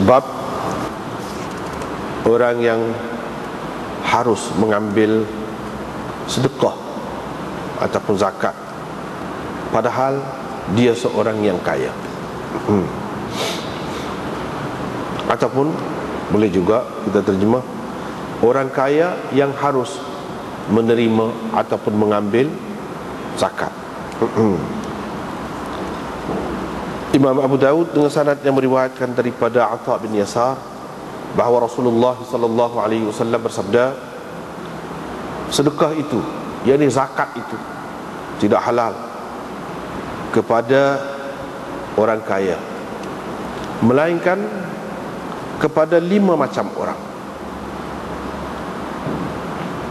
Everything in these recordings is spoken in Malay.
Bab orang yang harus mengambil sedekah ataupun zakat padahal dia seorang yang kaya. Ataupun boleh juga kita terjemah orang kaya yang harus menerima ataupun mengambil zakat. Imam Abu Daud dengan sanad yang meriwayatkan daripada Atha bin Yasar bahawa Rasulullah sallallahu alaihi wasallam bersabda, sedekah itu, yakni zakat itu, tidak halal kepada orang kaya melainkan kepada 5 macam orang.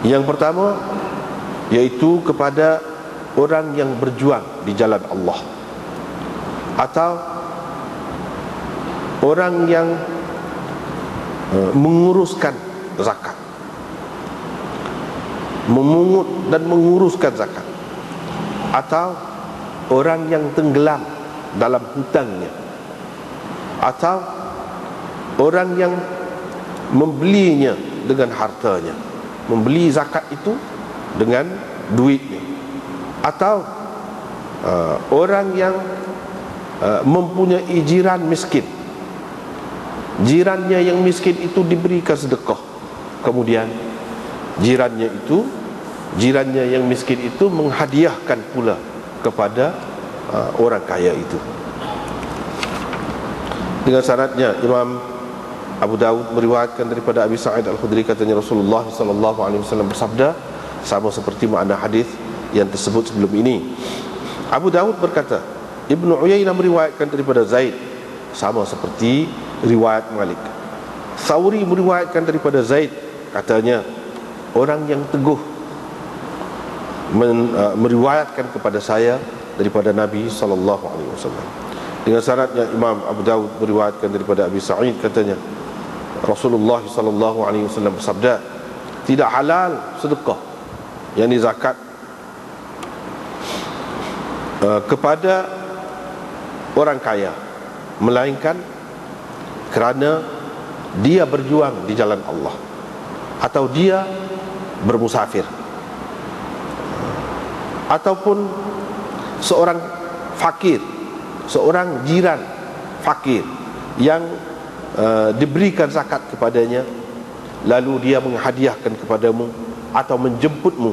Yang pertama yaitu kepada orang yang berjuang di jalan Allah, atau orang yang menguruskan zakat, memungut dan menguruskan zakat, atau orang yang tenggelam dalam hutangnya, atau orang yang membelinya dengan hartanya, membeli zakat itu dengan duitnya, atau orang yang mempunyai jiran miskin, jirannya yang miskin itu diberikan sedekah, kemudian jirannya yang miskin itu menghadiahkan pula kepada orang kaya itu. Dengan sanadnya Imam Abu Daud meriwayatkan daripada Abi Sa'id Al-Khudri, katanya Rasulullah sallallahu alaihi wasallam bersabda, sama seperti makna hadis yang tersebut sebelum ini. Abu Daud berkata, Ibnu Uyainah meriwayatkan daripada Zaid, sama seperti riwayat Malik. Thawri meriwayatkan daripada Zaid, katanya orang yang teguh meriwayatkan kepada saya daripada Nabi sallallahu alaihi wasallam. Dengan sanadnya Imam Abu Daud meriwayatkan daripada Abi Sa'id, katanya Rasulullah sallallahu alaihi wasallam bersabda, tidak halal sedekah, yakni zakat, kepada orang kaya melainkan kerana dia berjuang di jalan Allah atau dia bermusafir, ataupun seorang fakir, seorang jiran fakir yang diberikan zakat kepadanya, lalu dia menghadiahkan kepadamu atau menjemputmu,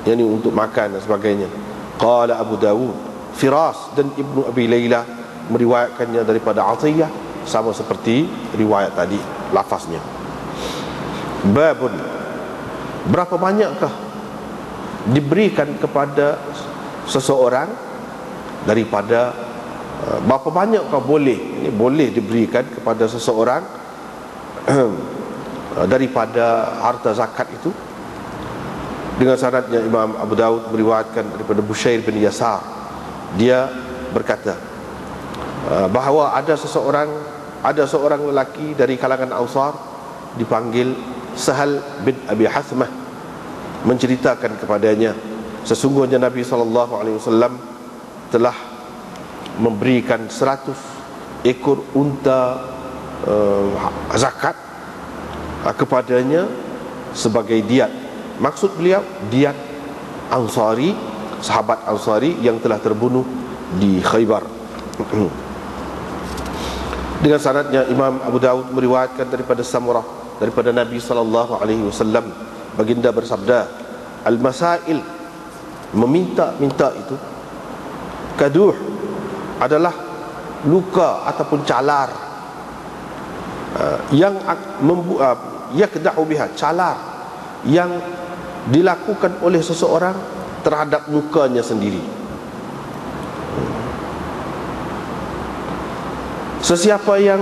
yakni untuk makan dan sebagainya. Qala Abu Dawud, Firas dan Ibnu Abi Layla meriwayatkannya daripada Atiyah, sama seperti riwayat tadi lafaznya. Babun, berapa banyakkah diberikan kepada seseorang daripada berapa banyakkah boleh, ini boleh diberikan kepada seseorang daripada harta zakat itu. Dengan sanadnya Imam Abu Daud meriwayatkan daripada Bushair bin Yasar, dia berkata bahawa ada seorang lelaki dari kalangan Ansar dipanggil Sahal bin Abi Hathmah, menceritakan kepadanya sesungguhnya Nabi SAW telah memberikan 100 ekor unta zakat kepadanya sebagai diat. Maksud beliau diat Ansari, sahabat Ansari yang telah terbunuh di Khaybar. Dengan sanadnya Imam Abu Daud meriwayatkan daripada Samurah daripada Nabi SAW, baginda bersabda, al-masail, meminta-minta itu, kaduh, adalah luka ataupun calar yang yakdahu biha, calar yang dilakukan oleh seseorang terhadap mukanya sendiri. Sesiapa yang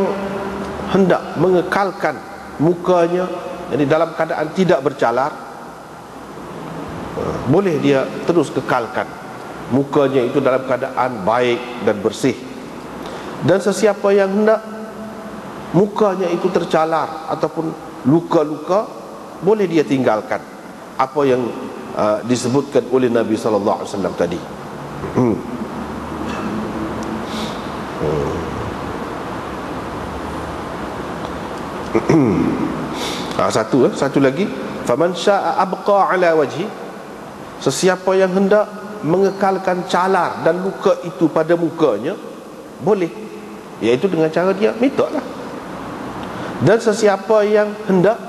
hendak mengekalkan mukanya, jadi dalam keadaan tidak bercalar, boleh dia terus kekalkan mukanya itu dalam keadaan baik dan bersih. Dan sesiapa yang hendak mukanya itu tercalar ataupun luka-luka, boleh dia tinggalkan apa yang disebutkan oleh Nabi sallallahu alaihi wasallam tadi. Satu lagi, faman syaa'a abqa ala wajhi, sesiapa yang hendak mengekalkan calar dan luka itu pada mukanya, boleh, iaitu dengan cara dia minta lah. Dan sesiapa yang hendak,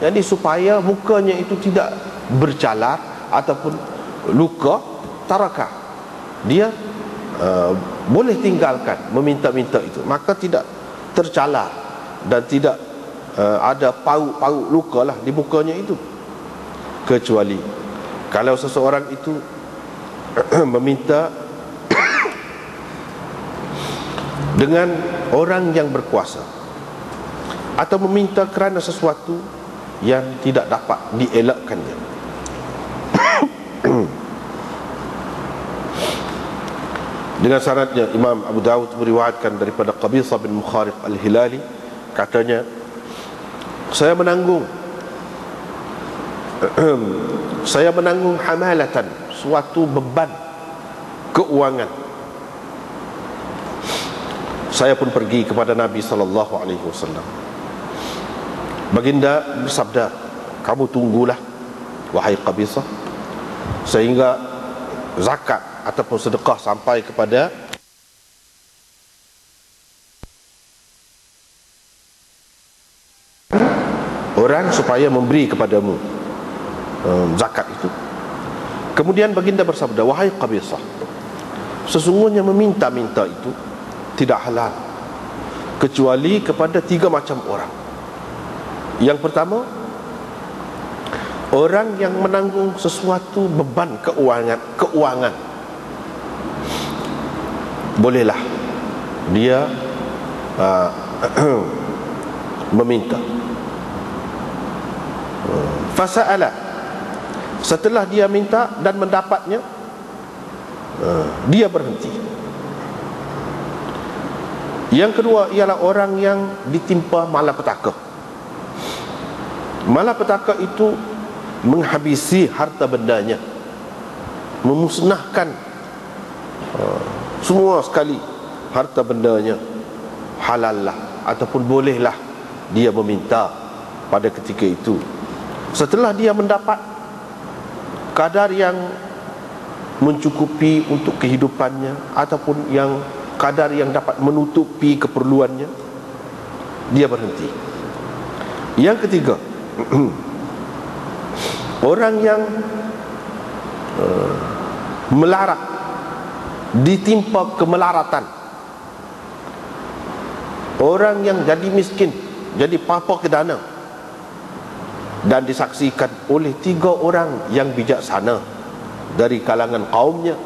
jadi supaya mukanya itu tidak bercalar ataupun luka, tarakah, dia boleh tinggalkan meminta-minta itu, maka tidak tercalar dan tidak ada pauk-pauk luka lah di mukanya itu. Kecuali kalau seseorang itu meminta dengan orang yang berkuasa, atau meminta kerana sesuatu yang tidak dapat dielakkannya. Dengan syaratnya, Imam Abu Dawud meriwayatkan daripada Qabisah bin Mukhariq al-Hilali, katanya, saya menanggung hamalatan, suatu beban keuangan. Saya pun pergi kepada Nabi SAW. Baginda bersabda, kamu tunggulah wahai Qabisah, sehingga zakat ataupun sedekah sampai kepada orang supaya memberi kepadamu zakat itu. Kemudian baginda bersabda, wahai Qabisah, sesungguhnya meminta-minta itu tidak halal kecuali kepada 3 macam orang. Yang pertama, orang yang menanggung sesuatu beban keuangan, bolehlah dia meminta. Fasa'ala, setelah dia minta dan mendapatnya, dia berhenti. Yang kedua ialah orang yang ditimpa malapetaka. Malapetaka itu menghabisi harta bendanya, memusnahkan semua sekali harta bendanya. Halal lah ataupun bolehlah dia meminta pada ketika itu, setelah dia mendapat kadar yang mencukupi untuk kehidupannya ataupun yang kadar yang dapat menutupi keperluannya, dia berhenti. Yang ketiga, orang yang melarat, ditimpa kemelaratan, orang yang jadi miskin, jadi papa kedana, dan disaksikan oleh 3 orang yang bijaksana dari kalangan kaumnya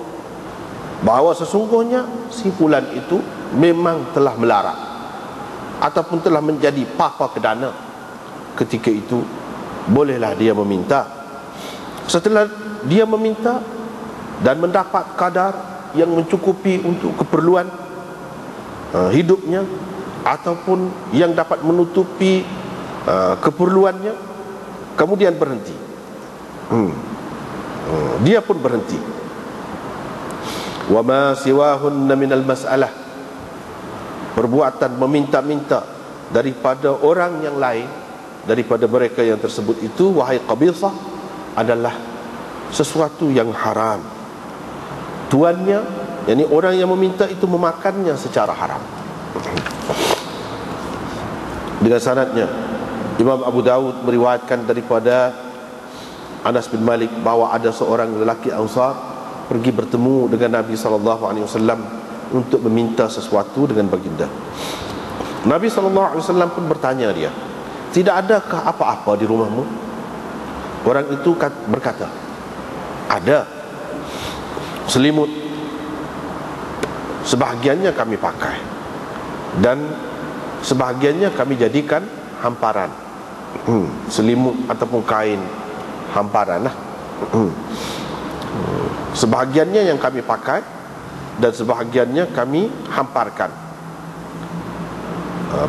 bahawa sesungguhnya si fulan itu memang telah melarat ataupun telah menjadi papa kedana, ketika itu bolehlah dia meminta. Setelah dia meminta dan mendapat kadar yang mencukupi untuk keperluan hidupnya ataupun yang dapat menutupi keperluannya, kemudian berhenti, dia pun berhenti. Wa ma siwahunna minal mas'alah, perbuatan meminta-minta daripada orang yang lain, daripada mereka yang tersebut itu, wahai Qabisah, adalah sesuatu yang haram. Tuannya, yakni orang yang meminta itu, memakannya secara haram. Dengan sanadnya, Imam Abu Dawud meriwayatkan daripada Anas bin Malik bahawa ada seorang lelaki Ansar pergi bertemu dengan Nabi SAW untuk meminta sesuatu dengan baginda. Nabi SAW pun bertanya dia, tidak adakah apa-apa di rumahmu? Orang itu berkata, ada. Selimut sebahagiannya kami pakai dan sebahagiannya kami jadikan hamparan. Selimut ataupun kain hamparan lah. Sebahagiannya yang kami pakai dan sebahagiannya kami hamparkan,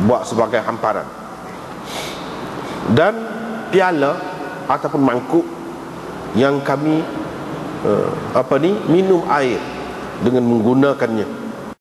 buat sebagai hamparan. Dan piala ataupun mangkuk yang kami minum air dengan menggunakannya.